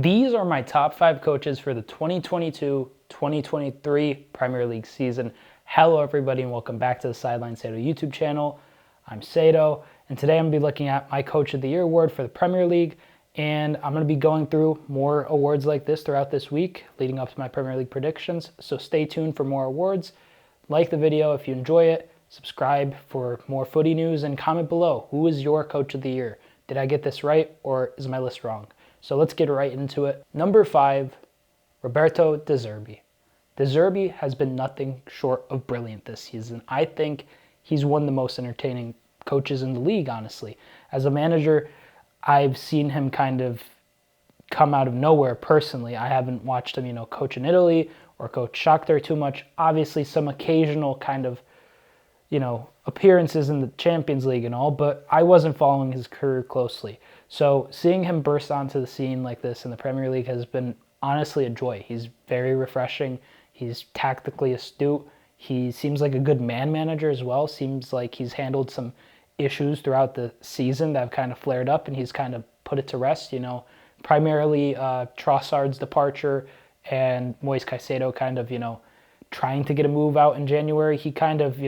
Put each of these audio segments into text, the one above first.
These are my top 5 coaches for the 2022-2023 Premier League season. Hello everybody and welcome back to the Sideline Sedo YouTube channel. I'm Sedo, and today I'm going to be looking at my Coach of the Year award for the Premier League, and I'm going to be going through more awards like this throughout this week leading up to my Premier League predictions, so stay tuned for more awards. Like the video if you enjoy it, subscribe for more footy news, and comment below, who is your Coach of the Year? Did I get this right or is my list wrong? So let's get right into it. Number 5, Roberto De Zerbi. De Zerbi has been nothing short of brilliant this season. I think he's one of the most entertaining coaches in the league, honestly. As a manager, I've seen him kind of come out of nowhere personally. I haven't watched him, coach in Italy or coach Shakhtar too much. Obviously, some occasional kind of, appearances in the Champions League and all, but I wasn't following his career closely. So seeing him burst onto the scene like this in the Premier League has been honestly a joy. He's very refreshing. He's tactically astute. He seems like a good man manager as well. Seems like he's handled some issues throughout the season that have kind of flared up, and he's kind of put it to rest, primarily Trossard's departure and Moise Caicedo kind of, trying to get a move out in January. He kind of,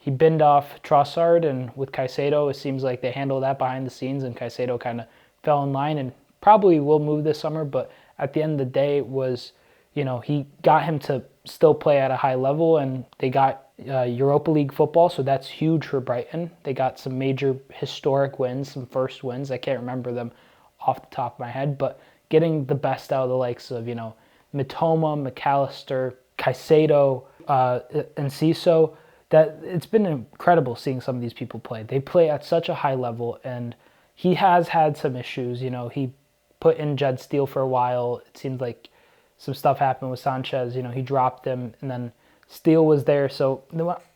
he binned off Trossard, and with Caicedo, it seems like they handled that behind the scenes, and Caicedo kind of fell in line and probably will move this summer, but at the end of the day, it was, he got him to still play at a high level, and they got Europa League football, so that's huge for Brighton. They got some major historic wins, some first wins. I can't remember them off the top of my head, but getting the best out of the likes of, Mitoma, McAllister, Caicedo, and Ciso, that it's been incredible seeing some of these people play. They play at such a high level, and he has had some issues. He put in Jed Steele for a while. It seemed like some stuff happened with Sanchez. He dropped him, and then Steele was there. So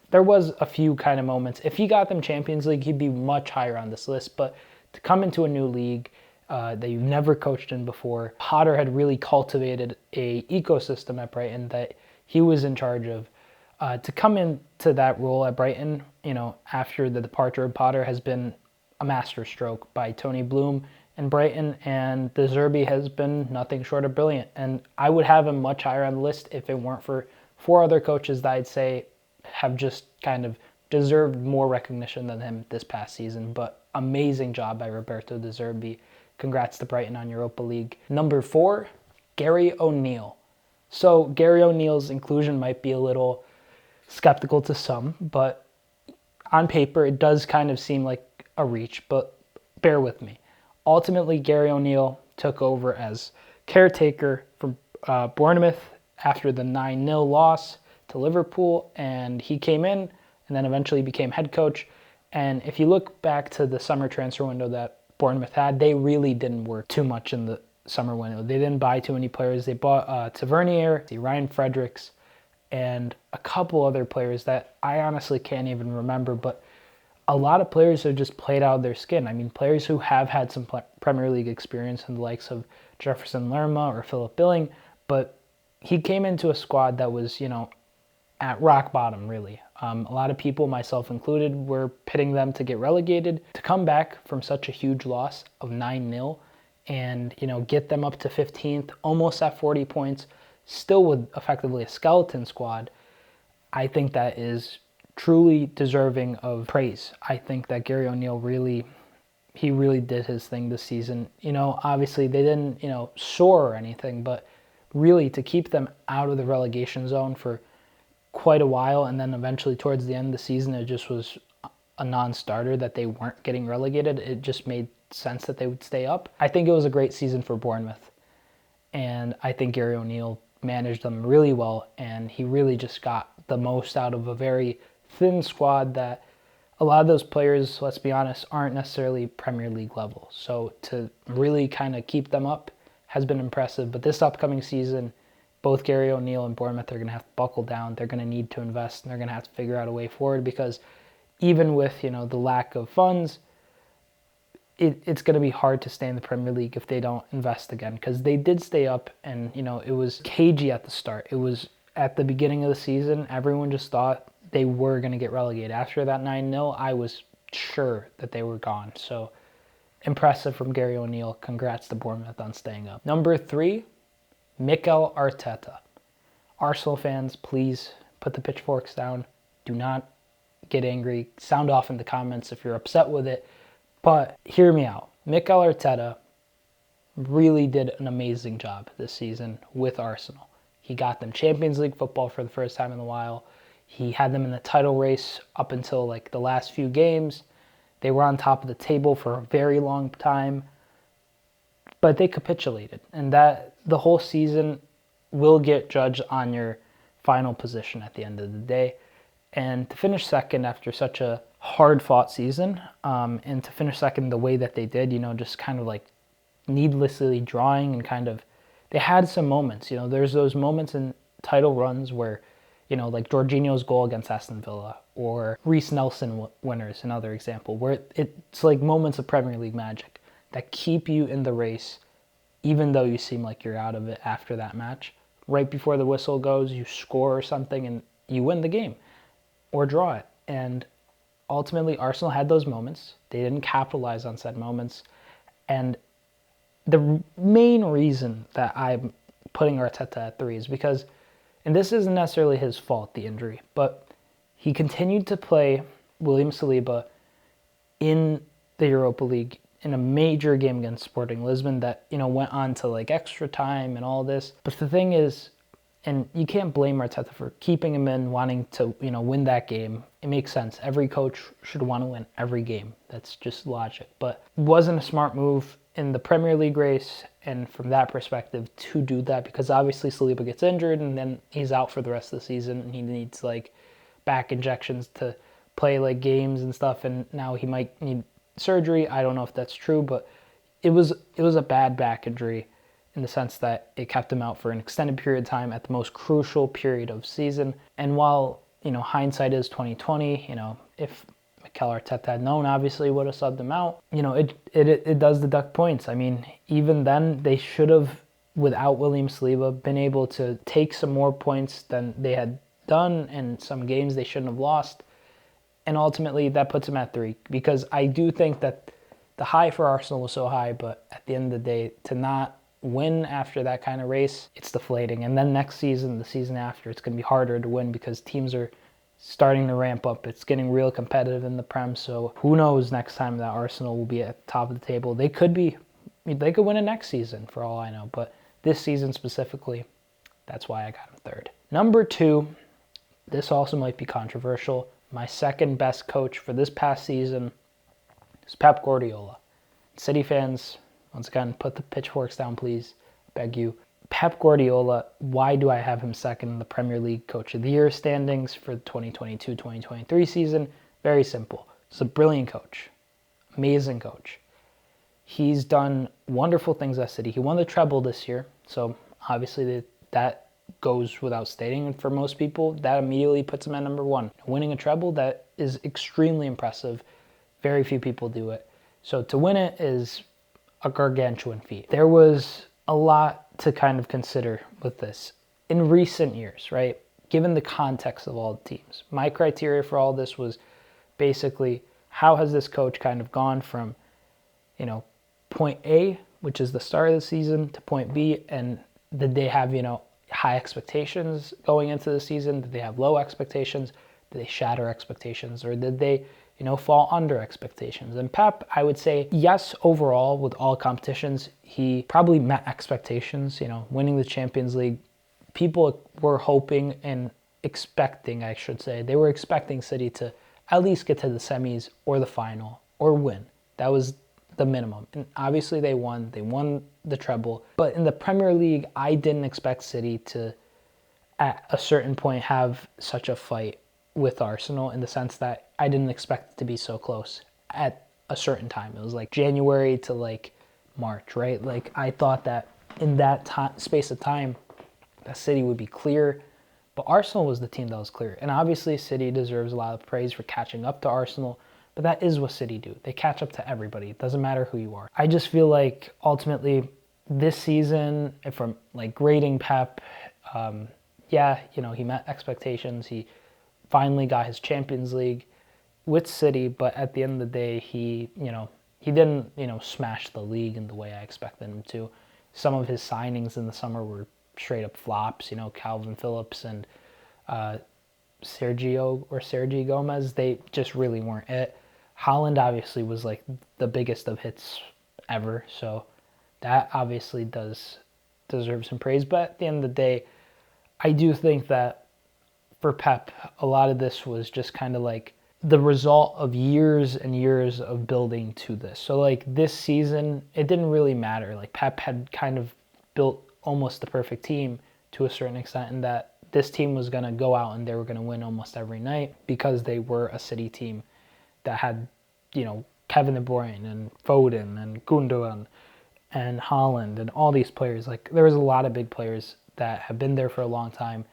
there was a few kind of moments. If he got them Champions League, he'd be much higher on this list. But to come into a new league that you've never coached in before, Potter had really cultivated a ecosystem at Brighton that he was in charge of. To come into that role at Brighton, after the departure of Potter, has been a masterstroke by Tony Bloom and Brighton, and De Zerbi has been nothing short of brilliant. And I would have him much higher on the list if it weren't for 4 other coaches that I'd say have just kind of deserved more recognition than him this past season. But amazing job by Roberto De Zerbi. Congrats to Brighton on Europa League. Number 4, Gary O'Neill. So Gary O'Neill's inclusion might be a little skeptical to some, but on paper it does kind of seem like a reach, but bear with me. Ultimately, Gary O'Neill took over as caretaker from Bournemouth after the 9-0 loss to Liverpool, and he came in and then eventually became head coach. And if you look back to the summer transfer window that Bournemouth had, they really didn't work too much in the summer window. They didn't buy too many players. They bought Tavernier, Ryan Fredericks, and a couple other players that I honestly can't even remember, but a lot of players have just played out of their skin. I mean, players who have had some Premier League experience in the likes of Jefferson Lerma or Philip Billing, but he came into a squad that was, at rock bottom, really. A lot of people, myself included, were pitting them to get relegated. To come back from such a huge loss of 9-0 and, get them up to 15th, almost at 40 points, still with effectively a skeleton squad, I think that is truly deserving of praise. I think that Gary O'Neill really did his thing this season. Obviously they didn't, soar or anything, but really to keep them out of the relegation zone for quite a while, and then eventually towards the end of the season it just was a non-starter that they weren't getting relegated. It just made sense that they would stay up. I think it was a great season for Bournemouth, and I think Gary O'Neill managed them really well, and he really just got the most out of a very thin squad that a lot of those players, let's be honest, aren't necessarily Premier League level. So to really kind of keep them up has been impressive. But this upcoming season, both Gary O'Neill and Bournemouth are going to have to buckle down. They're going to need to invest, and they're going to have to figure out a way forward, because even with, the lack of funds, it's going to be hard to stay in the Premier League if they don't invest again, because they did stay up, and, it was cagey at the start. It was at the beginning of the season, everyone just thought they were going to get relegated. After that 9-0, I was sure that they were gone. So Impressive from Gary O'Neill. Congrats to Bournemouth on staying up. Number 3, Mikel Arteta. Arsenal fans, please put the pitchforks down. Do not get angry. Sound off in the comments if you're upset with it. But hear me out. Mikel Arteta really did an amazing job this season with Arsenal. He got them Champions League football for the first time in a while. He had them in the title race up until like the last few games. They were on top of the table for a very long time, but they capitulated. And that the whole season will get judged on your final position at the end of the day. And to finish second after such a hard-fought season, and to finish second the way that they did, just kind of like needlessly drawing and kind of, they had some moments. There's those moments in title runs where, like Jorginho's goal against Aston Villa, or Reece Nelson winners, another example, where it's like moments of Premier League magic that keep you in the race, even though you seem like you're out of it after that match. Right before the whistle goes, you score or something and you win the game or draw it. And ultimately, Arsenal had those moments. They didn't capitalize on said moments. And the main reason that I'm putting Arteta at 3 is because, and this isn't necessarily his fault, the injury, but he continued to play William Saliba in the Europa League in a major game against Sporting Lisbon that, went on to like extra time and all this. But the thing is, and you can't blame Arteta for keeping him in, wanting to, win that game. It makes sense. Every coach should want to win every game. That's just logic. But it wasn't a smart move in the Premier League race, and from that perspective, to do that, because obviously Saliba gets injured and then he's out for the rest of the season and he needs like back injections to play like games and stuff, and now he might need surgery. I don't know if that's true, but it was a bad back injury in the sense that it kept him out for an extended period of time at the most crucial period of season. And while, hindsight is 2020, if Mikel Arteta had known, obviously would have subbed him out. It does deduct points. I mean, even then, they should have, without William Saliba, been able to take some more points than they had done, and some games they shouldn't have lost. And ultimately, that puts him at 3, because I do think that the high for Arsenal was so high, but at the end of the day, to not win after that kind of race, it's deflating. And then next season, the season after, it's going to be harder to win because teams are starting to ramp up. It's getting real competitive in the Prem, so who knows next time that Arsenal will be at the top of the table. They could win it next season for all I know, but this season specifically, that's why I got him 3rd. Number 2, this also might be controversial. My second best coach for this past season is Pep Guardiola. City fans, once again, put the pitchforks down, please. I beg you. Pep Guardiola, why do I have him second in the Premier League Coach of the Year standings for the 2022-2023 season? Very simple. He's a brilliant coach. Amazing coach. He's done wonderful things at City. He won the treble this year, so obviously that goes without stating. And for most people, that immediately puts him at number 1. Winning a treble, that is extremely impressive. Very few people do it. So to win it is a gargantuan feat. There was a lot to kind of consider with this in recent years, right? Given the context of all the teams. My criteria for all this was basically, how has this coach kind of gone from, point A, which is the start of the season, to point B, and did they have, high expectations going into the season? Did they have low expectations? Did they shatter expectations? Or did they, fall under expectations? And Pep, I would say, yes, overall, with all competitions, he probably met expectations, winning the Champions League. People were hoping and expecting, I should say, they were expecting City to at least get to the semis or the final or win. That was the minimum. And obviously they won. They won the treble. But in the Premier League, I didn't expect City to, at a certain point, have such a fight with Arsenal, in the sense that I didn't expect it to be so close at a certain time. It was like January to like March, right? Like I thought that in that space of time, that City would be clear, but Arsenal was the team that was clear. And obviously City deserves a lot of praise for catching up to Arsenal, but that is what City do. They catch up to everybody. It doesn't matter who you are. I just feel like ultimately this season, if I'm like grading Pep, he met expectations. He finally got his Champions League with City, but at the end of the day, he he didn't, smash the league in the way I expected him to. Some of his signings in the summer were straight up flops. Calvin Phillips and Sergi Gomez, they just really weren't it. Haaland obviously was like the biggest of hits ever, so that obviously does deserve some praise. But at the end of the day, I do think that for Pep, a lot of this was just kind of like the result of years and years of building to this. So like this season, it didn't really matter. Like Pep had kind of built almost the perfect team to a certain extent, in that this team was going to go out and they were going to win almost every night because they were a City team that had, Kevin De Bruyne and Foden and Gundogan and Haaland and all these players. Like there was a lot of big players that have been there for a long time,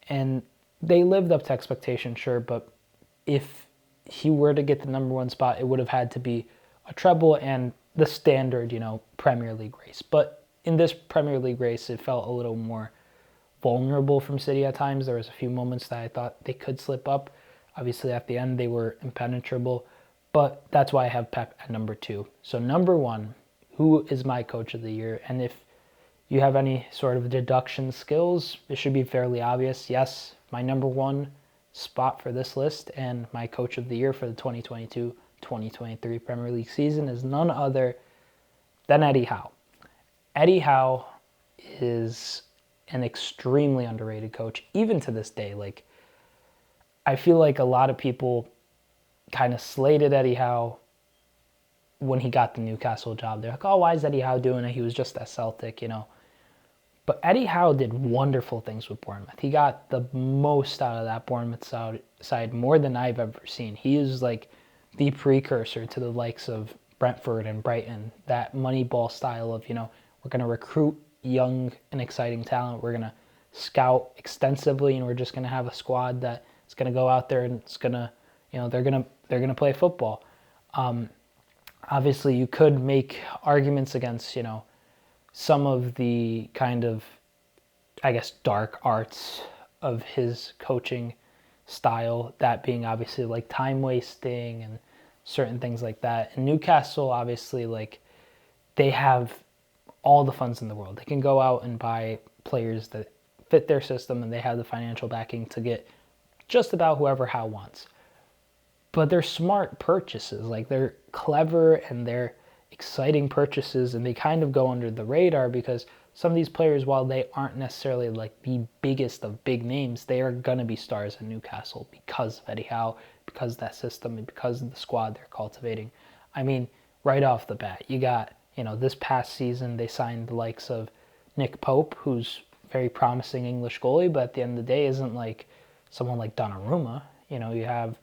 and they lived up to expectation, sure, but if he were to get the number one spot, it would have had to be a treble and the standard, Premier League race. But in this Premier League race, it felt a little more vulnerable from City at times. There was a few moments that I thought they could slip up. Obviously, at the end, they were impenetrable. But that's why I have Pep at number 2. So number 1, who is my coach of the year? And if you have any sort of deduction skills, it should be fairly obvious. Yes, my number 1 spot for this list and my coach of the year for the 2022-2023 Premier League season is none other than Eddie Howe. Eddie Howe is an extremely underrated coach, even to this day. Like, I feel like a lot of people kind of slated Eddie Howe when he got the Newcastle job. They're like, oh, why is Eddie Howe doing it? He was just at Celtic, But Eddie Howe did wonderful things with Bournemouth. He got the most out of that Bournemouth side, more than I've ever seen. He is like the precursor to the likes of Brentford and Brighton, that Moneyball style of, we're going to recruit young and exciting talent. We're going to scout extensively, and we're just going to have a squad that is going to go out there and it's going to, they're going to play football. Obviously, you could make arguments against, some of the kind of, I guess, dark arts of his coaching style, that being obviously like time wasting and certain things like that. And Newcastle, obviously, like, they have all the funds in the world. They can go out and buy players that fit their system, and they have the financial backing to get just about whoever Howe wants. But they're smart purchases. Like, they're clever and they're exciting purchases, and they kind of go under the radar because some of these players, while they aren't necessarily like the biggest of big names, they are going to be stars in Newcastle because of Eddie Howe, because of that system, and because of the squad they're cultivating. I mean, right off the bat, you got, this past season they signed the likes of Nick Pope, who's very promising English goalie, but at the end of the day isn't like someone like Donnarumma. You have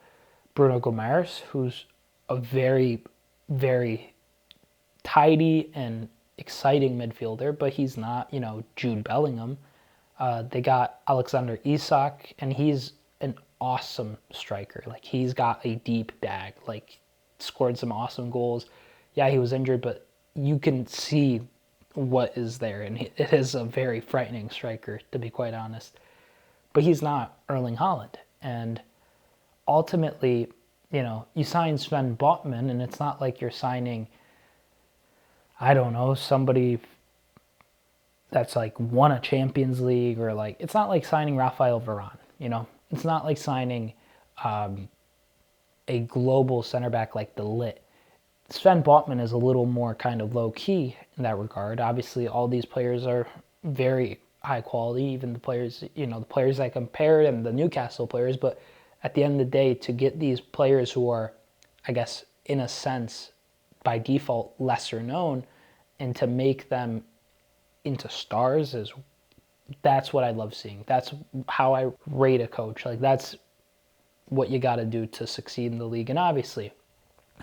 Bruno Guimaraes, who's a very, very tidy and exciting midfielder, but he's not, Jude Bellingham. They got Alexander Isak, and he's an awesome striker. Like, he's got a deep bag, like, scored some awesome goals. Yeah, he was injured, but you can see what is there, and it is a very frightening striker, to be quite honest. But he's not Erling Haaland, and ultimately, you sign Sven Botman, and it's not like you're signing, I don't know, somebody that's like won a Champions League, or like, it's not like signing Rafael Varane, It's not like signing a global center back like the Lit. Sven Botman is a little more kind of low-key in that regard. Obviously, all these players are very high quality, even the players, the players I compared and the Newcastle players, but at the end of the day, to get these players who are, I guess, in a sense, by default, lesser known, and to make them into stars, that's what I love seeing. That's how I rate a coach. Like, that's what you got to do to succeed in the league. And obviously,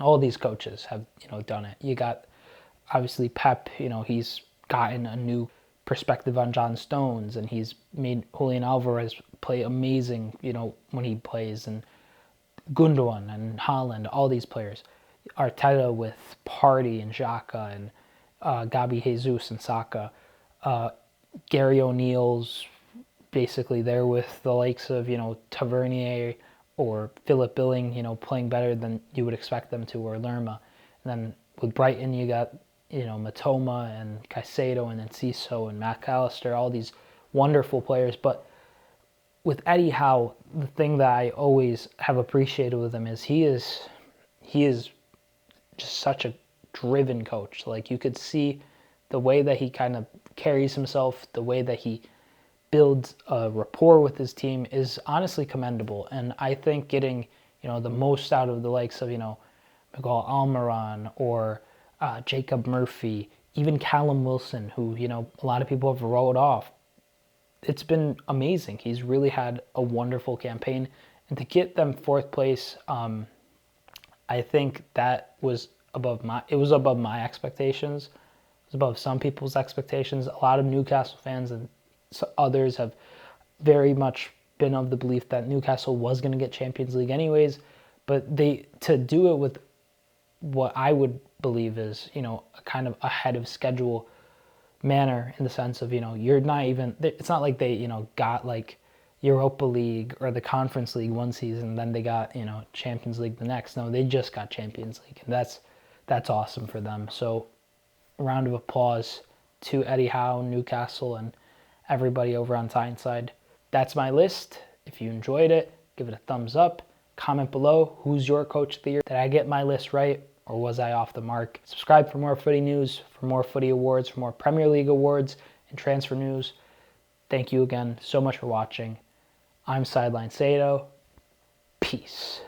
all these coaches have, done it. You got, obviously, Pep, he's gotten a new perspective on John Stones, and he's made Julian Alvarez play amazing, when he plays, and Gundogan and Haaland, all these players. Arteta with Partey and Xhaka and Gabi Jesus and Saka. Gary O'Neill's basically there with the likes of, Tavernier or Philip Billing, playing better than you would expect them to, or Lerma. And then with Brighton, you got, Matoma and Caicedo and then Ciso and McAllister, all these wonderful players. But with Eddie Howe, the thing that I always have appreciated with him is he is just such a driven coach. Like, you could see the way that he kind of carries himself, the way that he builds a rapport with his team is honestly commendable. And I think getting, the most out of the likes of, Miguel Almiron or Jacob Murphy, even Callum Wilson, who, a lot of people have wrote off. It's been amazing. He's really had a wonderful campaign. And to get them fourth place, I think that was above my expectations. It was above some people's expectations. A lot of Newcastle fans and others have very much been of the belief that Newcastle was going to get Champions League anyways, but to do it with what I would believe is, a kind of ahead of schedule manner, in the sense of, you're not even, it's not like they, got like Europa League or the Conference League one season, then they got, Champions League the next. No, they just got Champions League, and that's awesome for them. So a round of applause to Eddie Howe, Newcastle, and everybody over on Tyneside. That's my list. If you enjoyed it, give it a thumbs up. Comment below, who's your coach of the year? Did I get my list right, or was I off the mark? Subscribe for more footy news, for more footy awards, for more Premier League awards and transfer news. Thank you again so much for watching. I'm Sideline Sedo. Peace.